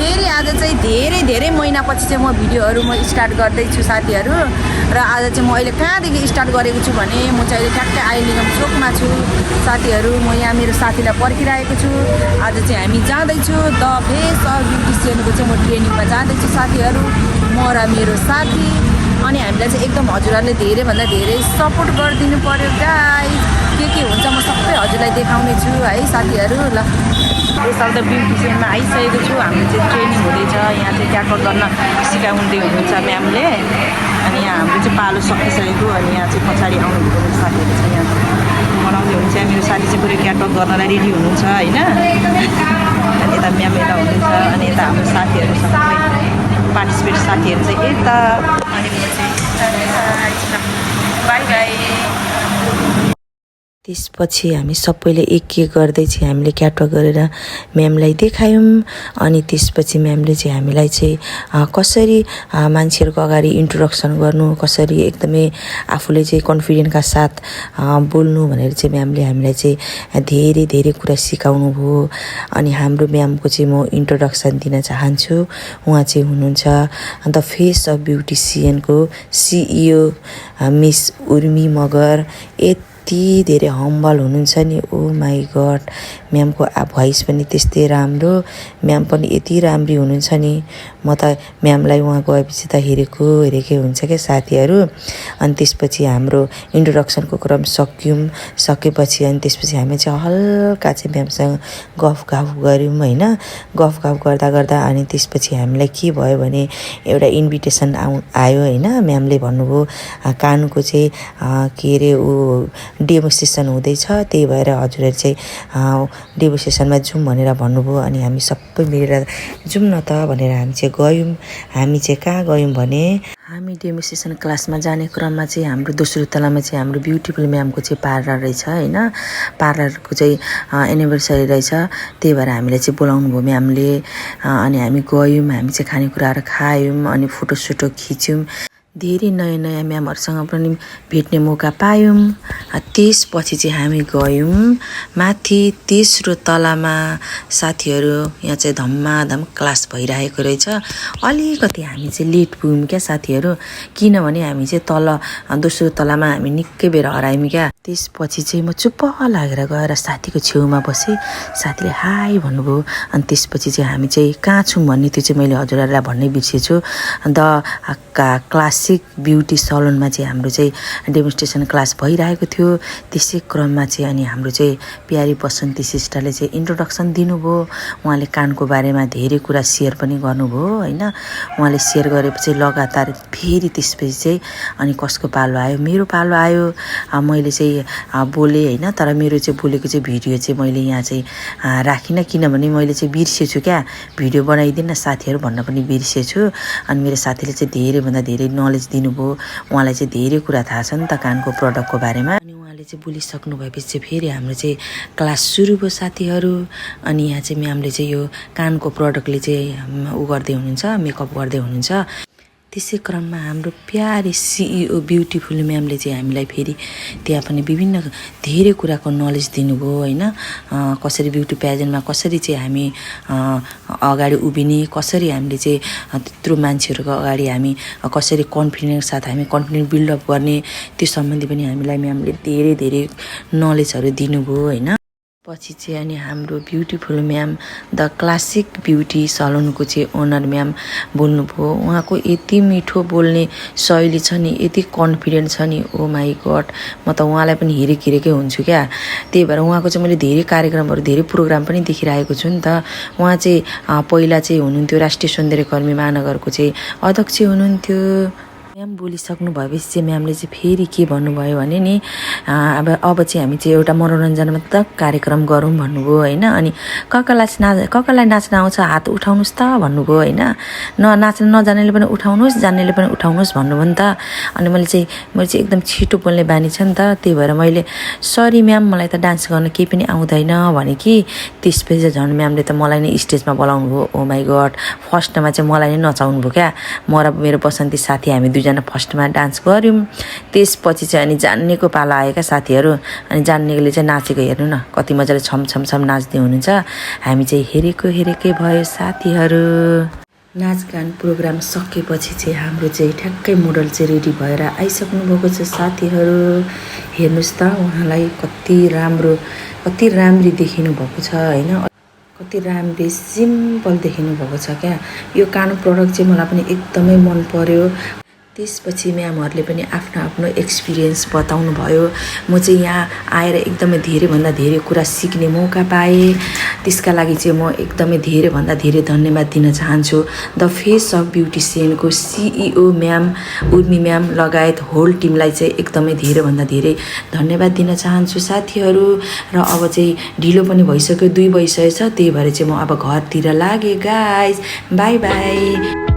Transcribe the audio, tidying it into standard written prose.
फेरि आज चाहिँ धेरै महिनापछि चाहिँ म भिडियोहरू स्टार्ट गर्दैछु साथीहरू। र आज चाहिँ म अहिले कहाँदेखि स्टार्ट गरेको छु भने म चाहिँ अहिले ठ्याक्कै आइलिगम चोकमा छु साथीहरू। म यहाँ मेरो साथीलाई पर्खिरहेको छु। आज चाहिँ हामी जाँदैछु द फेस अफ ब्युटिसियनको चाहिँ म ट्रेनिङमा जाँदैछु साथीहरू, म र मेरो साथी। अनि हामीलाई चाहिँ एकदम हजुरहरूले धेरैभन्दा धेरै सपोर्ट गरिदिनु पर्यो गाइस। के हुन्छ म सबै हजुरलाई देखाउने छु है साथीहरू। ल फेस अफ द ब्युटिसियनमा आइसकेको छु। हाम्रो चाहिँ ट्रेनिङ हुँदैछ, यहाँ चाहिँ क्याटवक गर्न सिकाउँदै हुनुहुन्छ म्यामले। अनि यहाँ हाम्रो चाहिँ पालो सकिसकेको। अनि यहाँ चाहिँ पछाडि आउनुभएको साथीहरू चाहिँ यहाँ बनाउँदै हुनुहुन्छ। मेरो साथी चाहिँ पुरै क्याटवक गर्नलाई रेडी हुनुहुन्छ होइन। अनि यता म्याम यता हुनुहुन्छ, अनि यता हाम्रो साथीहरू सबै पार्टिसिपेट साथीहरू चाहिँ यता। अनि म चाहिँ बाई बाई। त्यसपछि हामी सबैले एक गर्दै चाहिँ हामीले क्याटवक गरेर म्यामलाई देखायौँ। अनि त्यसपछि म्यामले चाहिँ हामीलाई चाहिँ कसरी मान्छेहरूको अगाडि इन्ट्रोडक्सन गर्नु, कसरी एकदमै आफूले चाहिँ कन्फिडेन्टका साथ बोल्नु भनेर चाहिँ म्यामले हामीलाई चाहिँ धेरै कुरा सिकाउनु भयो। अनि हाम्रो म्यामको चाहिँ म इन्ट्रोडक्सन दिन चाहन्छु। उहाँ चाहिँ हुनुहुन्छ द फेस अफ ब्युटिसियनको सिइओ मिस उर्मी मगर। यति धेरै हम्बल हुनुहुन्छ नि, ओ माई गड। म्यामको भोइस पनि त्यस्तै राम्रो, म्याम पनि यति राम्री हुनुहुन्छ नि। म त म्यामलाई वहाँ गएपछि त हेरेकै हुन्छ क्या साथीहरू। अनि त्यसपछि हाम्रो इन्ट्रोडक्सनको क्रम सकेपछि अनि त्यसपछि हामी चाहिँ हल्का चाहिँ म्यामसँग गफ गऱ्यौँ होइन। गफ गर्दा अनि त्यसपछि हामीलाई के भयो भने एउटा इन्भिटेसन आयो होइन। म्यामले भन्नुभयो कानको चाहिँ के अरे डेमो सेसन हुँदैछ, त्यही भएर हजुरहरू चाहिँ डेमो सेसनमा जाउँ भनेर भन्नुभयो। अनि हामी सबै मिलेर जाउँ न त भनेर हामी चाहिँ गयौँ। हामी चाहिँ कहाँ गयौँ भने हामी डेमो सेसन क्लासमा जाने क्रममा चाहिँ हाम्रो दोस्रो तलामा चाहिँ हाम्रो ब्युटिफुल म्यामको चाहिँ पार्लर रहेछ होइन। पार्लरको चाहिँ एनिभर्सरी रहेछ, त्यही भएर हामीलाई चाहिँ बोलाउनु भयो म्यामले। अनि हामी गयौँ, हामी चाहिँ खानेकुराहरू खायौँ, अनि फोटोसोटो खिच्यौँ। धेरै नयाँ म्यामहरूसँग पनि भेट्ने मौका पायौँ। त्यसपछि चाहिँ हामी गयौँ माथि तेस्रो तलामा साथीहरू। यहाँ चाहिँ धम्माधम क्लास भइरहेको रहेछ। अलिकति हामी चाहिँ लेट पुग्यौँ क्या साथीहरू, किनभने हामी चाहिँ तल दोस्रो तलामा हामी निकै बेर हरायौँ क्या। त्यसपछि चाहिँ म चुप्प लागेर गएर साथीको छेउमा बसेँ। साथीले हाई भन्नुभयो। अनि त्यसपछि चाहिँ हामी चाहिँ कहाँ छौँ भन्ने त्यो चाहिँ मैले हजुरहरूलाई भन्नै बिर्सेछु। द क्लासिक ब्युटी सलोनमा चाहिँ हाम्रो चाहिँ डेमोन्स्ट्रेसन क्लास भइरहेको थियो। त्यसै क्रममा चाहिँ अनि हाम्रो चाहिँ प्यारी बसन्ती सिस्टरले चाहिँ इन्ट्रोडक्सन दिनुभयो। उहाँले कानको बारेमा धेरै कुरा सेयर पनि गर्नुभयो होइन। उहाँले सेयर गरेपछि लगातार फेरि त्यसपछि चाहिँ अनि कसको पालो आयो, मेरो पालो आयो। मैले चाहिँ बोलेँ होइन, तर मेरो चाहिँ बोलेको चाहिँ भिडियो चाहिँ मैले यहाँ चाहिँ राखिनँ, किनभने मैले चाहिँ बिर्सेछु क्या भिडियो बनाइदिन साथीहरू भन्न पनि बिर्सेछु। अनि मेरो साथीले चाहिँ धेरैभन्दा धेरै नलेज दिनुभयो। उहाँलाई चाहिँ धेरै कुरा थाहा छ नि त कानको प्रडक्टको बारेमा। अनि उहाँले चाहिँ बोलिसक्नु भएपछि चाहिँ फेरि हाम्रो चाहिँ क्लास सुरु भयो साथीहरू। अनि यहाँ चाहिँ म्यामले चाहिँ यो कानको प्रडक्टले चाहिँ गर्दै हुनुहुन्छ, मेकअप गर्दै हुनुहुन्छ। त्यसै क्रममा हाम्रो प्यारी सिइओ ब्युटिफुल म्यामले चाहिँ हामीलाई फेरि त्यहाँ पनि विभिन्न धेरै कुराको नलेज दिनुभयो होइन। कसरी ब्युटी प्याजेन्टमा कसरी चाहिँ हामी अगाडि उभिने, कसरी हामीले चाहिँ त्यत्रो मान्छेहरूको अगाडि हामी कसरी कन्फिडेन्स साथ हामी कन्फिडेन्स बिल्डअप गर्ने, त्यो सम्बन्धी पनि हामीलाई म्यामले धेरै नलेजहरू दिनुभयो होइन। पछि चाहिँ अनि हाम्रो beautiful ma'am the classic beauty सलोनको चाहिँ ओनर म्याम बोल्नुभयो। उहाँको यति मिठो बोल्ने शैली छ नि, यति कन्फिडेन्ट छ नि, ओ माई गड। म त उहाँलाई पनि हेरेकै हुन्छु क्या। त्यही भएर उहाँको चाहिँ मैले धेरै कार्यक्रमहरू धेरै प्रोग्राम पनि देखिरहेको छु नि त। उहाँ चाहिँ पहिला चाहिँ हुनुहुन्थ्यो राष्ट्रिय सौन्दर्यकर्मी महानगरको चाहिँ अध्यक्ष हुनुहुन्थ्यो। म्याम बोलिसक्नु भएपछि चाहिँ म्यामले चाहिँ फेरि के भन्नुभयो भने नि अब चाहिँ हामी चाहिँ एउटा मनोरञ्जनात्मक कार्यक्रम गरौँ भन्नुभयो होइन। अनि कसलाई नाच्न आउँछ हात उठाउनुहोस् त भन्नुभयो होइन। नाच्न नजानेले पनि उठाउनुहोस्, जान्नेले पनि उठाउनुहोस् भन्नुभयो नि त। अनि मैले चाहिँ एकदम छिटो बोल्ने बानी छ नि त, त्यही भएर मैले सरी म्याम मलाई त डान्स गर्न केही पनि आउँदैन भने कि त्यसपछि झन् म्यामले त मलाई नै स्टेजमा बोलाउनु भयो। ओ माई गड, फर्स्टमा चाहिँ मलाई नै नचाउनु भयो क्या। म र मेरो बसन्ती साथी हामी दुईजना फर्स्टमा डान्स गऱ्यौँ। त्यसपछि चाहिँ अनि जान्नेको पाला आएका साथीहरू, अनि जान्नेले चाहिँ नाचेको हेर्नु न कति मजाले छम छम छम नाच्दै हुनुहुन्छ। हामी चाहिँ हेरेकै भयो साथीहरू। नाचगान प्रोग्राम सकेपछि चाहिँ हाम्रो चाहिँ ठ्याक्कै मोडल चाहिँ रेडी भएर आइसक्नु भएको छ साथीहरू। हेर्नुहोस् त उहाँलाई कति राम्री देखिनु भएको छ होइन, कति राम्री सिम्पल देखिनु भएको छ क्या। यो कानो प्रडक्ट चाहिँ मलाई पनि एकदमै मन पर्यो। त्यसपछि म्यामहरूले पनि आफ्नो एक्सपिरियन्स बताउनु भयो। म चाहिँ यहाँ आएर एकदमै धेरैभन्दा धेरै कुरा सिक्ने मौका पाएँ। त्यसका लागि चाहिँ म एकदमै धेरैभन्दा धेरै धन्यवाद दिन चाहन्छु द फेस अफ ब्युटिसियनको CEO म्याम उर्मी म्याम लगायत होल टिमलाई चाहिँ एकदमै धेरैभन्दा धेरै धन्यवाद दिन चाहन्छु साथीहरू। र अब चाहिँ ढिलो पनि भइसक्यो, 2 बजिसकेको छ, त्यही भएर चाहिँ म अब घरतिर लागेँ गाइज। By by.